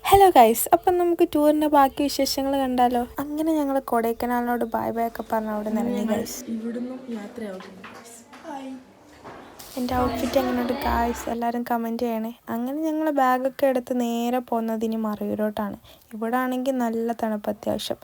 Hello guys, അപ്പം നമുക്ക് ടൂറിൻ്റെ ബാക്കി വിശേഷങ്ങൾ കണ്ടാലോ. അങ്ങനെ ഞങ്ങൾ കൊടൈക്കനാലിനോട് ബൈ ബൈ ഒക്കെ പറഞ്ഞ അവിടെ നിറങ്ങി ഗൈസ്. ഇവിടുന്ന് യാത്രയാവുന്നു. എൻ്റെ ഔട്ട്ഫിറ്റ് എങ്ങനെയുണ്ട് ഗായ്സ്, എല്ലാവരും കമൻറ്റ് ചെയ്യണേ. അങ്ങനെ ഞങ്ങൾ ബാഗൊക്കെ എടുത്ത് നേരെ പോകുന്നത് ഇനി മറയൂരോട്ടാണ്. ഇവിടെ ആണെങ്കിൽ നല്ല തണുപ്പ്, അത്യാവശ്യം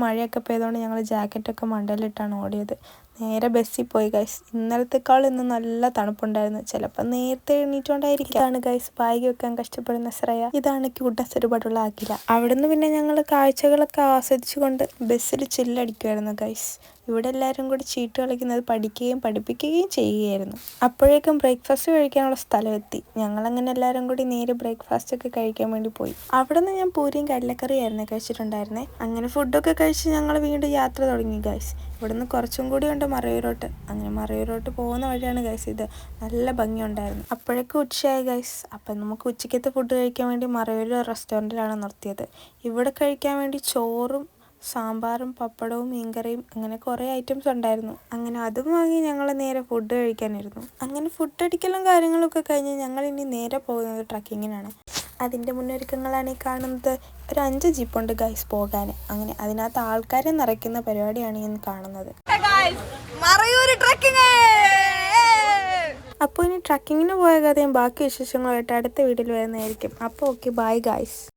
മഴയൊക്കെ പെയ്തുകൊണ്ട് ഞങ്ങൾ ജാക്കറ്റൊക്കെ മണ്ടയിലിട്ടാണ് ഓടിയത്. നേരെ ബസ്സിൽ പോയി ഗൈസ്. ഇന്നലത്തേക്കാൾ ഇന്ന് നല്ല തണുപ്പുണ്ടായിരുന്നു. ചിലപ്പോൾ നേരത്തെ എണീറ്റുകൊണ്ടായിരിക്കും. ഇതാണ് ഗൈസ് ബാഗ് വെക്കാൻ കഷ്ടപ്പെടുന്ന ശ്രേയ. ഇതാണ് ക്യൂട്ട്നെസ് ഒരുപാടുള്ള ആക്കില്ല. അവിടുന്ന് പിന്നെ ഞങ്ങൾ കാഴ്ചകളൊക്കെ ആസ്വദിച്ചുകൊണ്ട് ബസ്സിൽ ചില്ലടിക്കുമായിരുന്നു ഗൈസ്. ഇവിടെ എല്ലാവരും കൂടി ചീട്ട് കളിക്കുന്നത് പഠിക്കുകയും പഠിപ്പിക്കുകയും ചെയ്യുകയായിരുന്നു. അപ്പോഴേക്കും ബ്രേക്ക്ഫാസ്റ്റ് കഴിക്കാനുള്ള സ്ഥലം എത്തി. ഞങ്ങളങ്ങനെ എല്ലാവരും കൂടി നേരെ ബ്രേക്ക്ഫാസ്റ്റ് ഒക്കെ കഴിക്കാൻ വേണ്ടി പോയി. അവിടെ നിന്ന് ഞാൻ പൂരിയും കടലക്കറിയായിരുന്നു കഴിച്ചിട്ടുണ്ടായിരുന്നേ. അങ്ങനെ ഫുഡൊക്കെ കഴിച്ച് ഞങ്ങൾ വീണ്ടും യാത്ര തുടങ്ങി ഗൈസ്. ഇവിടുന്ന് കുറച്ചും കൂടി ഉണ്ട് മറയൂരോട്ട്. അങ്ങനെ മറയൂരോട്ട് പോകുന്ന വഴിയാണ് ഗൈസ് ഇത്. നല്ല ഭംഗിയുണ്ടായിരുന്നു. അപ്പോഴേക്കും ഉച്ചയായി ഗൈസ്. അപ്പം നമുക്ക് ഉച്ചയ്ക്കത്തെ ഫുഡ് കഴിക്കാൻ വേണ്ടി മറയൂർ റെസ്റ്റോറൻറ്റിലാണ് നിർത്തിയത്. ഇവിടെ കഴിക്കാൻ വേണ്ടി ചോറും സാമ്പാറും പപ്പടവും മീൻകറിയും അങ്ങനെ കുറേ ഐറ്റംസ് ഉണ്ടായിരുന്നു. അങ്ങനെ അതും വാങ്ങി ഞങ്ങൾ നേരെ ഫുഡ് കഴിക്കാനിരുന്നു. അങ്ങനെ ഫുഡ് അടിക്കലും കാര്യങ്ങളൊക്കെ കഴിഞ്ഞ് ഞങ്ങൾ ഇനി നേരെ പോകുന്നത് ട്രക്കിങ്ങിനാണ്. അതിൻ്റെ മുന്നൊരുക്കങ്ങളാണ് ഈ കാണുന്നത്. ഒരു 5 ജീപ്പുണ്ട് ഗൈസ് പോകാൻ. അങ്ങനെ അതിനകത്ത് ആൾക്കാരെ നിറയ്ക്കുന്ന പരിപാടിയാണ് ഈ കാണുന്നത്. അപ്പോൾ ഇനി ട്രക്കിങ്ങിന് പോയ കഥയും ബാക്കി വിശേഷങ്ങളുമായിട്ട് അടുത്ത വീഡിയോയിൽ വരുന്നതായിരിക്കും. അപ്പോൾ ഓക്കെ, ബൈ ഗൈസ്.